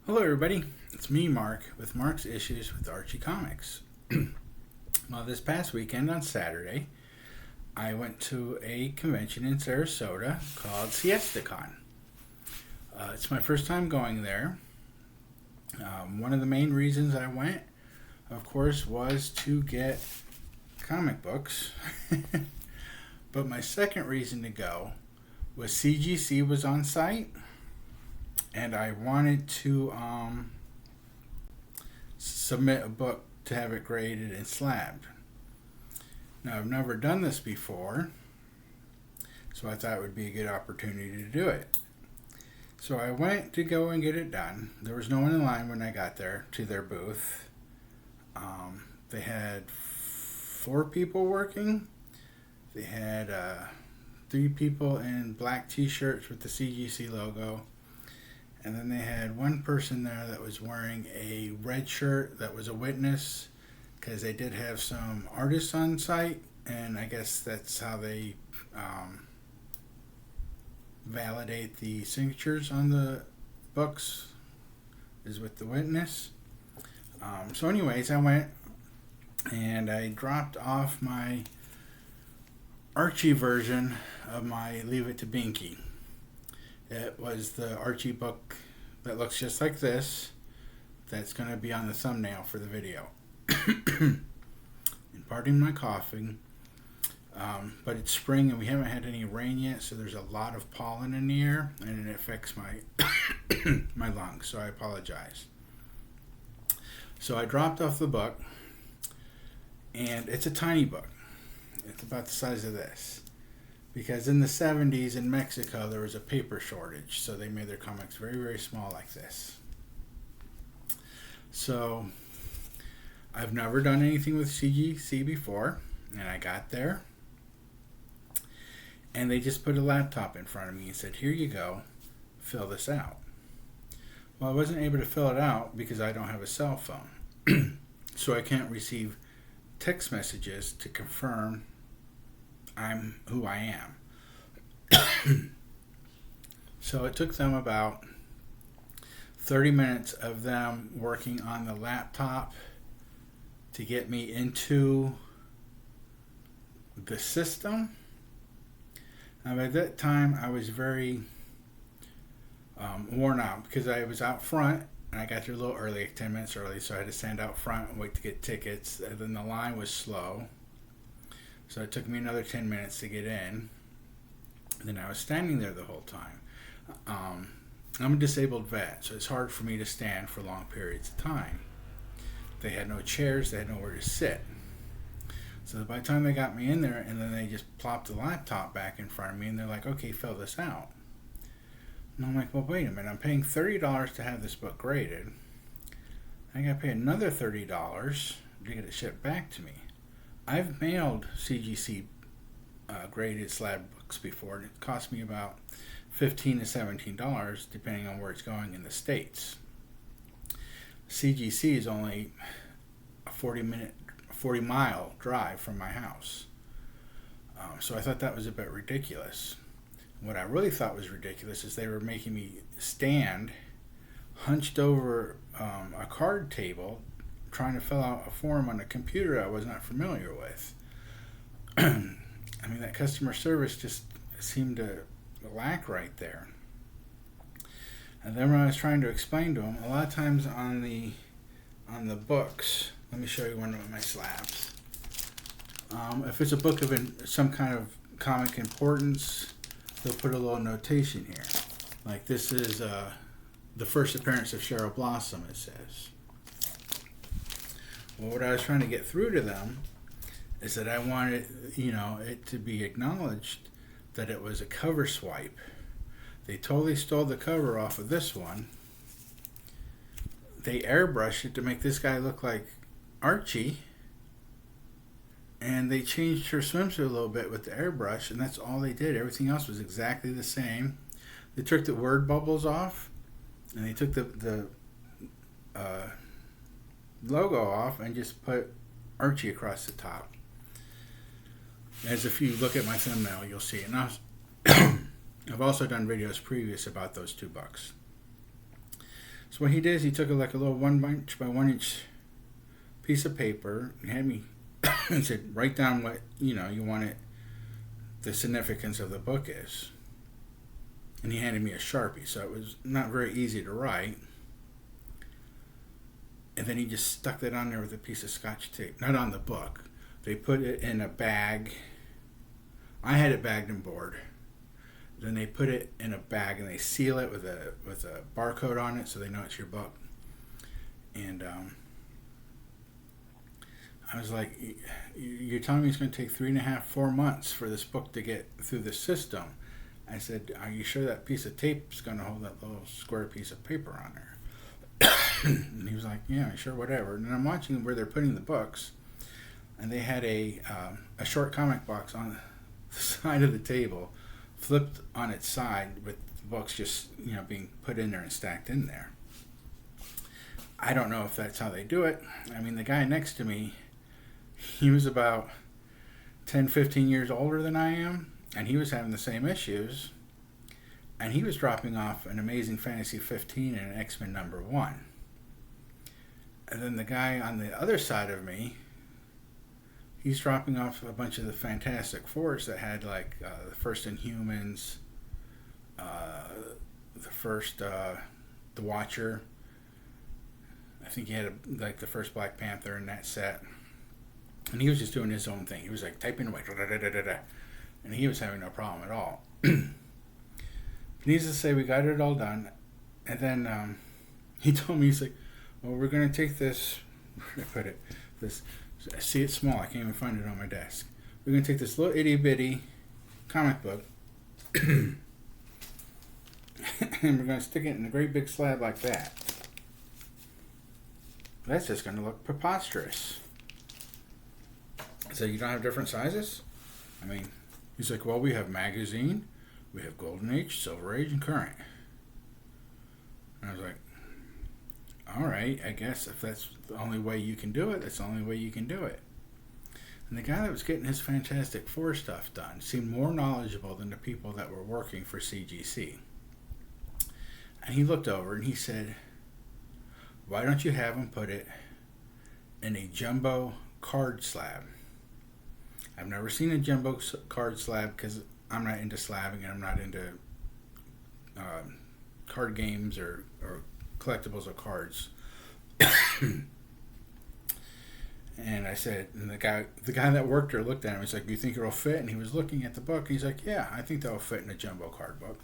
Hello, everybody. It's me, Mark, with Mark's Issues with Archie Comics. Well, this past weekend on Saturday, I went to a convention in Sarasota called Siestacon. It's my first time going there. One of the main reasons I went, of course, was to get comic books. But my second reason to go was CGC was on site, and I wanted to submit a book to have it graded and slabbed. Now, I've never done this before, so I thought it would be a good opportunity to do it. So I went to go and get it done. There was no one in line when I got there to their booth. They had 4 people working. They had 3 people in black t-shirts with the CGC logo. And then they had one person there that was wearing a red shirt that was a witness, because they did have some artists on site, and I guess that's how they validate the signatures on the books, is with the witness. So anyways, I went and I dropped off my Archie version of my Leave It to Binky. It was the Archie book that looks just like this. That's going to be on the thumbnail for the video. And pardon my coughing. But it's spring and we haven't had any rain yet, so there's a lot of pollen in the air and it affects my my lungs, so I apologize. So I dropped off the book, and it's a tiny book. It's about the size of this. Because in the 70s in Mexico, there was a paper shortage, so they made their comics very, very small like this. So I've never done anything with CGC before, and I got there, and they just put a laptop in front of me and said, "Here you go, fill this out." Well, I wasn't able to fill it out because I don't have a cell phone, so I can't receive text messages to confirm I'm who I am. So it took them about 30 minutes of them working on the laptop to get me into the system. Now, by that time, I was very worn out because I was out front and I got there a little early, 10 minutes early, so I had to stand out front and wait to get tickets. And then the line was slow. So it took me another 10 minutes to get in. And then I was standing there the whole time. I'm a disabled vet, so it's hard for me to stand for long periods of time. They had no chairs, they had nowhere to sit. So by the time they got me in there, and then they just plopped the laptop back in front of me, and they're like, "Okay, fill this out." And I'm like, "Well, wait a minute, I'm paying $30 to have this book graded. I gotta pay another $30 to get it shipped back to me." I've mailed CGC graded slab books before, and it cost me about $15 to $17 depending on where it's going in the States. CGC is only a 40-mile drive from my house. So I thought that was a bit ridiculous. What I really thought was ridiculous is they were making me stand hunched over a card table trying to fill out a form on a computer I was not familiar with. I mean, that customer service just seemed to lack right there. And then when I was trying to explain to them, a lot of times on the books, let me show you one of my slabs. If it's a book of some kind of comic importance, they'll put a little notation here. Like this is the first appearance of Cheryl Blossom, it says. Well, what I was trying to get through to them is that I wanted, it to be acknowledged that it was a cover swipe. They totally stole the cover off of this one. They airbrushed it to make this guy look like Archie. And they changed her swimsuit a little bit with the airbrush, and that's all they did. Everything else was exactly the same. They took the word bubbles off, and they took the logo off and just put Archie across the top. As if you look at my thumbnail, you'll see it. Now, I've also done videos previous about those 2 books. So So what he did is he took like a little 1 inch by 1 inch piece of paper and had me and said, write down what you want it, the significance of the book is. And he handed me a Sharpie, so it was not very easy to write. And then he just stuck that on there with a piece of Scotch tape, not on the book. They put it in a bag. I had it bagged and board. Then they put it in a bag and they seal it with a barcode on it so they know it's your book. And I was like, you're telling me it's going to take 3.5, 4 months for this book to get through the system. I said, are you sure that piece of tape is going to hold that little square piece of paper on there? And he was like, yeah, sure, whatever. And I'm watching where they're putting the books, and they had a short comic box on the side of the table, flipped on its side with the books just being put in there and stacked in there. I don't know if that's how they do it. I mean, the guy next to me, he was about 10, 15 years older than I am, and he was having the same issues, and he was dropping off an Amazing Fantasy 15 and an X-Men #1. And then the guy on the other side of me, he's dropping off a bunch of the Fantastic Fours that had like the first Inhumans, the first The Watcher. I think he had like the first Black Panther in that set. And he was just doing his own thing. He was like typing away, and he was having no problem at all. Needless to say, we got it all done. And then he told me, he's like, well, we're going to take this, where did I put it? This, I see it's small, I can't even find it on my desk. We're going to take this little itty bitty comic book and we're going to stick it in a great big slab like that. That's just going to look preposterous. So you don't have different sizes? I mean, he's like, well, we have magazine, we have Golden Age, Silver Age, and Current. And I was like, all right, I guess if that's the only way you can do it, that's the only way you can do it. And the guy that was getting his Fantastic Four stuff done seemed more knowledgeable than the people that were working for CGC. And he looked over and he said, why don't you have him put it in a jumbo card slab? I've never seen a jumbo card slab because I'm not into slabbing and I'm not into card games or collectibles of cards. And I said, and the guy that worked there looked at him. He's like, "You think it'll fit?" And he was looking at the book. He's like, "Yeah, I think that'll fit in a jumbo card book."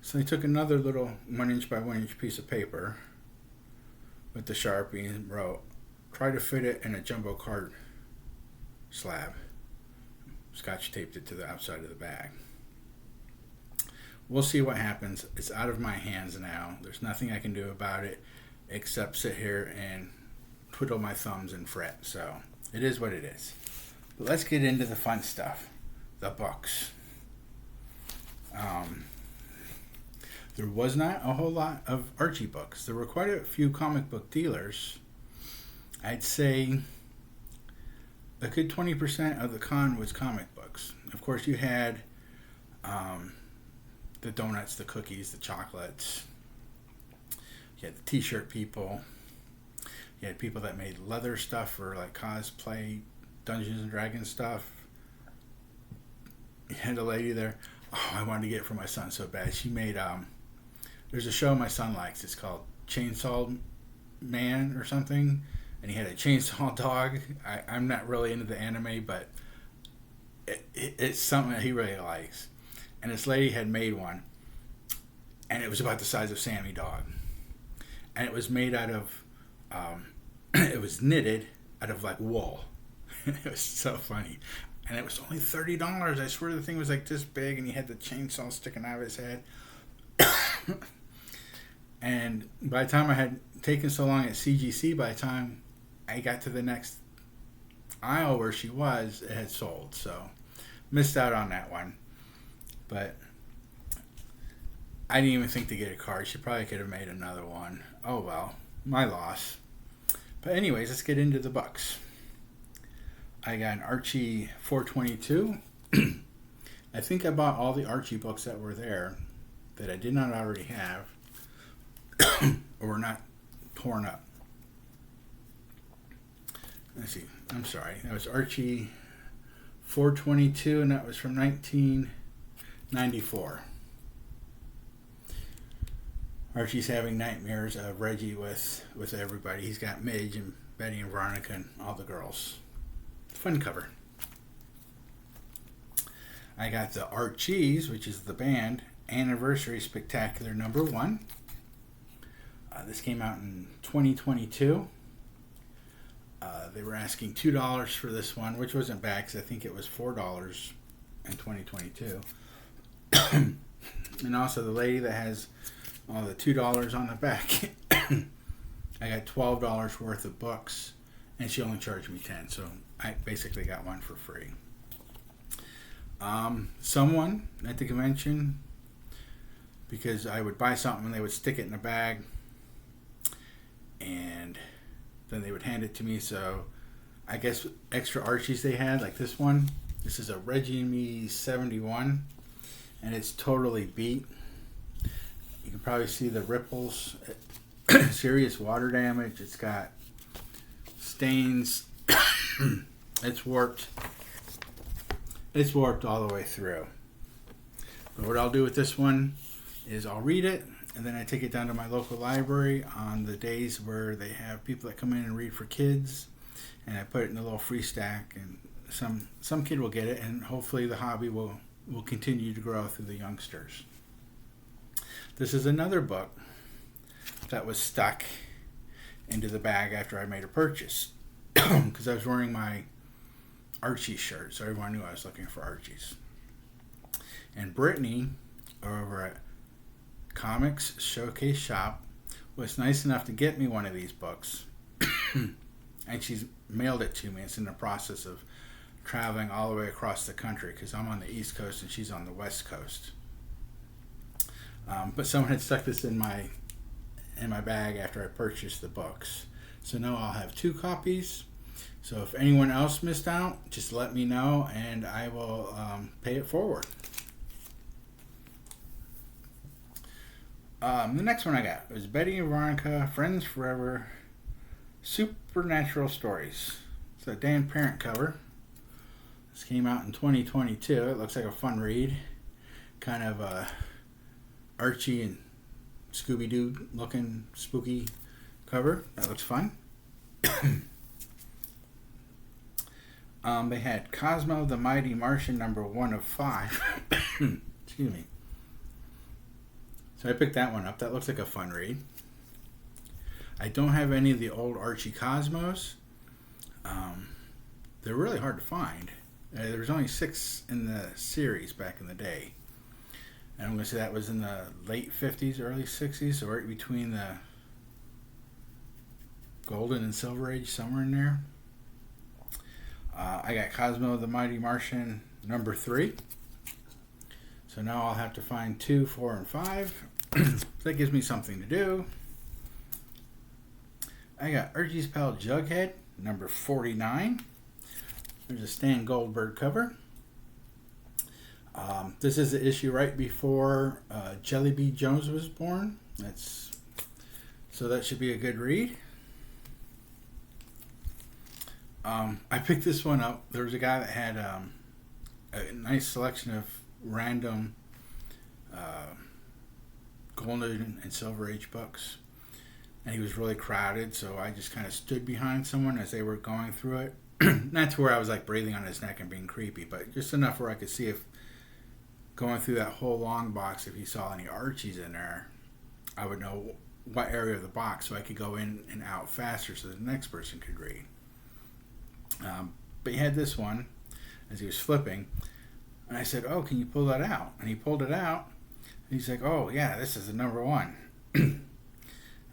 So they took another little 1 inch by 1 inch piece of paper with the Sharpie and wrote, "Try to fit it in a jumbo card slab." Scotch taped it to the outside of the bag. We'll see what happens. It's out of my hands now. There's nothing I can do about it except sit here and twiddle my thumbs and fret. So it is what it is. But let's get into the fun stuff. The books. There was not a whole lot of Archie books. There were quite a few comic book dealers. I'd say a good 20% of the con was comic books. Of course, you had the donuts, the cookies, the chocolates. You had the t-shirt people. You had people that made leather stuff for like cosplay, Dungeons and Dragons stuff. You had a lady there. Oh, I wanted to get it for my son so bad. She made, there's a show my son likes. It's called Chainsaw Man or something. And he had a chainsaw dog. I'm not really into the anime, but it's something that he really likes. And this lady had made one. And it was about the size of Sammy Dog. And it was made out of, it was knitted out of like wool. It was so funny. And it was only $30. I swear the thing was like this big and he had the chainsaw sticking out of his head. And by the time I had taken so long at CGC, by the time I got to the next aisle where she was, it had sold. So missed out on that one. But I didn't even think to get a card. She probably could have made another one. Oh well, my loss. But anyways, let's get into the bucks. I got an Archie 422. I think I bought all the Archie books that were there that I did not already have or were not torn up. Let's see. I'm sorry. That was Archie 422, and that was from 1994. Archie's having nightmares of Reggie with everybody. He's got Midge and Betty and Veronica and all the girls. Fun cover. I got the Archies, which is the band, Anniversary Spectacular #1. This came out in 2022. They were asking $2 for this one, which wasn't bad because I think it was $4 in 2022. And also the lady that has all the $2 on the back. I got $12 worth of books, and she only charged me $10, so I basically got one for free. Someone at the convention, because I would buy something and they would stick it in a bag, and then they would hand it to me. So I guess extra Archies they had, like this one. This is a Reggie and Me 71, and it's totally beat. You can probably see the ripples, serious water damage. It's got stains. It's warped. It's warped all the way through. But what I'll do with this one is I'll read it, and then I take it down to my local library on the days where they have people that come in and read for kids, and I put it in a little free stack, and some kid will get it, and hopefully the hobby will continue to grow through the youngsters. This is another book that was stuck into the bag after I made a purchase because I was wearing my Archie shirt, so everyone knew I was looking for Archies. And Brittany, over at Comics Showcase Shop, was nice enough to get me one of these books, and she's mailed it to me. It's in the process of traveling all the way across the country because I'm on the East Coast and she's on the West Coast. But someone had stuck this in my bag after I purchased the books. So now I'll have 2 copies. So if anyone else missed out, just let me know and I will pay it forward. The next one I got was Betty and Veronica, Friends Forever, Supernatural Stories. It's a Dan Parent cover. This came out in 2022. It looks like a fun read. Kind of Archie and Scooby-Doo looking spooky cover. That looks fun. They had Cosmo the Mighty Martian #1 of 5. Excuse me. So I picked that one up. That looks like a fun read. I don't have any of the old Archie Cosmos. They're really hard to find. There was only 6 in the series back in the day. And I'm going to say that was in the late 50s, early 60s, so right between the Golden and Silver Age, somewhere in there. I got Cosmo the Mighty Martian #3. So now I'll have to find 2, 4, and 5. That gives me something to do. I got Archie's Pal Jughead #49. There's a Stan Goldberg cover. This is the issue right before Jellyby Jones was born. So that should be a good read. I picked this one up. There was a guy that had a nice selection of random Golden and Silver Age books, and he was really crowded, so I just kind of stood behind someone as they were going through it. Not to where I was like breathing on his neck and being creepy, but just enough where I could see if going through that whole long box, if he saw any Archies in there, I would know what area of the box so I could go in and out faster so the next person could read. But he had this one as he was flipping, and I said, "Oh, can you pull that out?" And he pulled it out, and he's like, "Oh yeah, this is the #1." And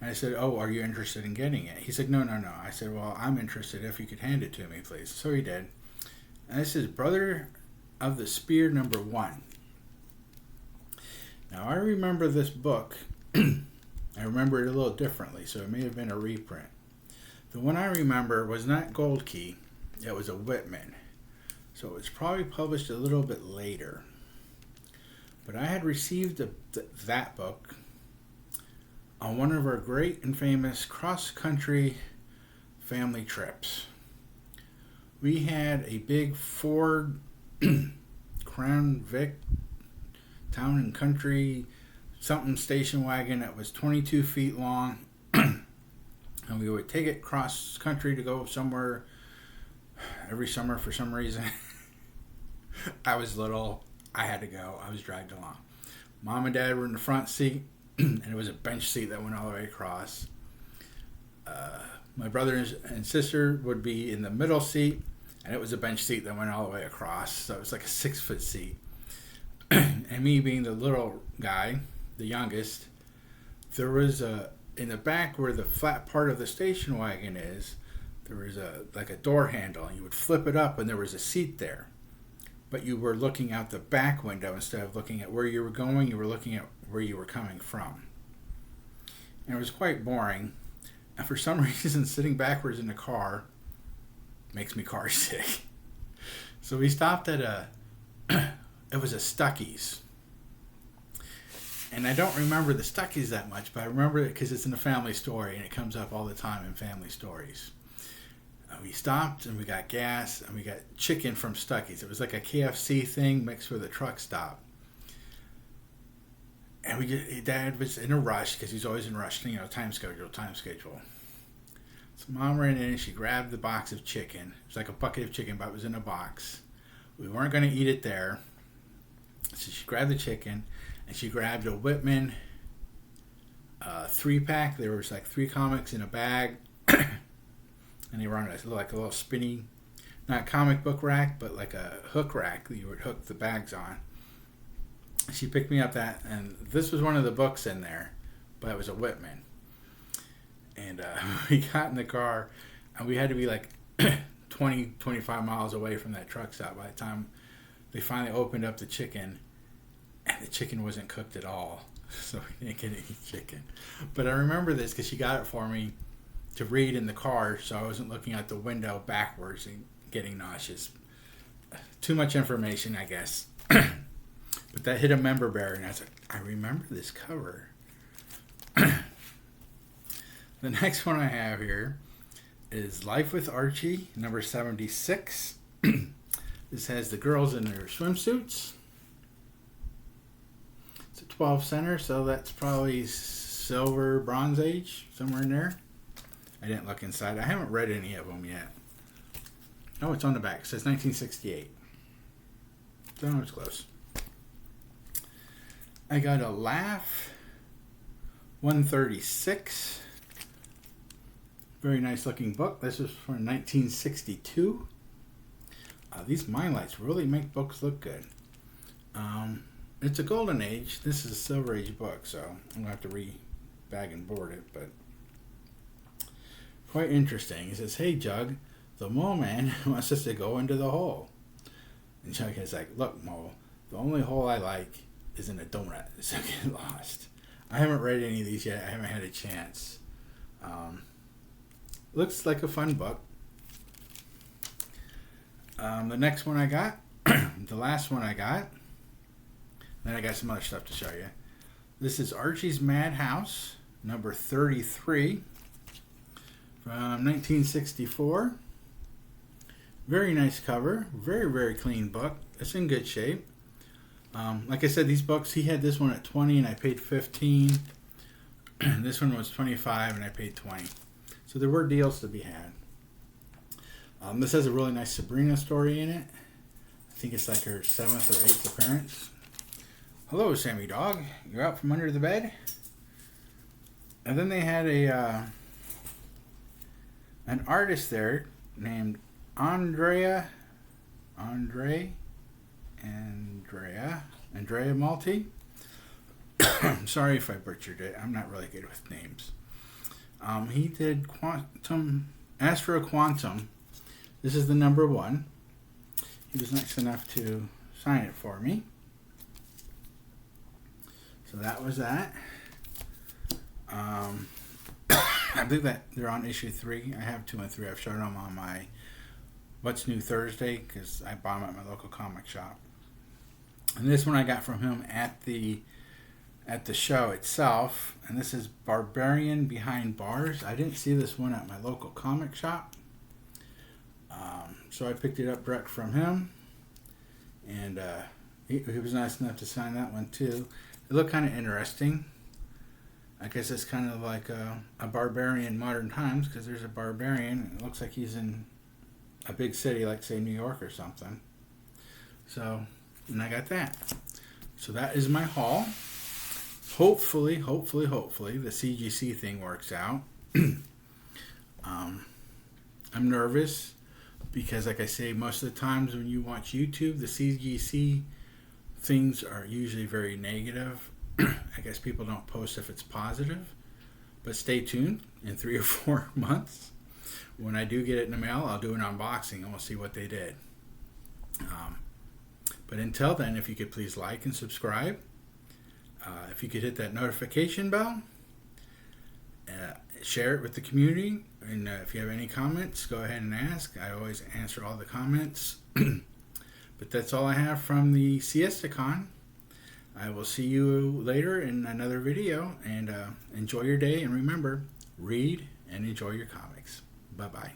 I said, "Oh, are you interested in getting it?" He said, No. I said, "Well, I'm interested if you could hand it to me, please." So he did. And this is Brother of the Spear #1. Now, I remember this book. I remember it a little differently, so it may have been a reprint. The one I remember was not Gold Key. It was a Whitman. So it was probably published a little bit later. But I had received that book on one of our great and famous cross-country family trips. We had a big Ford Crown Vic town and country something station wagon that was 22 feet long, and we would take it cross country to go somewhere every summer for some reason. I was little, I had to go, I was dragged along. Mom and Dad were in the front seat, and it was a bench seat that went all the way across. My brother and sister would be in the middle seat, and it was a bench seat that went all the way across, so it was like a 6-foot seat. And me being the little guy, the youngest, there was in the back where the flat part of the station wagon is, there was like a door handle, and you would flip it up, and there was a seat there. But you were looking out the back window instead of looking at where you were going. You were looking at where you were coming from, and it was quite boring. And for some reason, sitting backwards in the car makes me car sick. So we stopped at it was a Stuckey's. And I don't remember the Stuckey's that much, but I remember it because it's in a family story, and it comes up all the time in family stories. We stopped, and we got gas, and we got chicken from Stuckey's. It was like a KFC thing mixed with a truck stop. And Dad was in a rush, because he's always in a rush, time schedule. So Mom ran in, and she grabbed the box of chicken. It was like a bucket of chicken, but it was in a box. We weren't going to eat it there. So she grabbed the chicken, and she grabbed a Whitman 3-pack. There was like 3 comics in a bag, and they were on a little spinny, not comic book rack, but like a hook rack that you would hook the bags on. She picked me up that, and this was one of the books in there, but it was a Whitman. And we got in the car, and we had to be like 25 miles away from that truck stop by the time they finally opened up the chicken, and the chicken wasn't cooked at all, so we didn't get any chicken. But I remember this because she got it for me to read in the car, so I wasn't looking out the window backwards and getting nauseous. Too much information, I guess. But that hit a member bear, and I was like, I remember this cover. The next one I have here is Life with Archie, number 76. This has the girls in their swimsuits. It's a 12 center, so that's probably silver, bronze age, somewhere in there. I didn't look inside. I haven't read any of them yet. Oh, it's on the back. It says 1968. So it's close. I got a Laugh 136. Very nice looking book. This is from 1962. These Mind Lights really make books look good. It's a golden age. This is a silver age book, so I'm going to have to re-bag and board it, but quite interesting. He says, hey, Jug, the mole man wants us to go into the hole. And Jug is like, look, Mole, the only hole I like is in a donut, so get lost. I haven't read any of these yet. I haven't had a chance. Looks like a fun book. The next one I got, the last one I got, then I got some other stuff to show you. This is Archie's Madhouse, number 33, from 1964. Very nice cover. Very, very clean book. It's in good shape. Like I said, these books, he had this one at 20 and I paid 15. This one was 25 and I paid 20. So there were deals to be had. This has a really nice Sabrina story in it. I think it's like her 7th or 8th appearance. Hello, Sammy Dog. You're out from under the bed? And then they had an artist there named Andrea Malti. Sorry if I butchered it. I'm not really good with names. He did Astro Quantum. This is the number 1. He was nice enough to sign it for me. So that was that. I believe that they're on issue 3. I have 2 and 3. I've shown them on my What's New Thursday because I bought them at my local comic shop. And this one I got from him at the at the show itself. And this is Barbarian Behind Bars. I didn't see this one at my local comic shop. So I picked it up direct from him. And he was nice enough to sign that one too. It looked kind of interesting. I guess it's kind of like a barbarian modern times, because there's a barbarian. And it looks like he's in a big city, like say New York or something. So, and I got that. So that is my haul. Hopefully, the CGC thing works out. I'm nervous because, like I say, most of the times when you watch YouTube, the CGC things are usually very negative. I guess people don't post if it's positive. But stay tuned. In 3 or 4 months, when I do get it in the mail, I'll do an unboxing and we'll see what they did. But until then, if you could please like and subscribe. If you could hit that notification bell. Share it with the community. And if you have any comments, go ahead and ask. I always answer all the comments. But that's all I have from the Siestacon. I will see you later in another video. And enjoy your day. And remember, read and enjoy your comics. Bye-bye.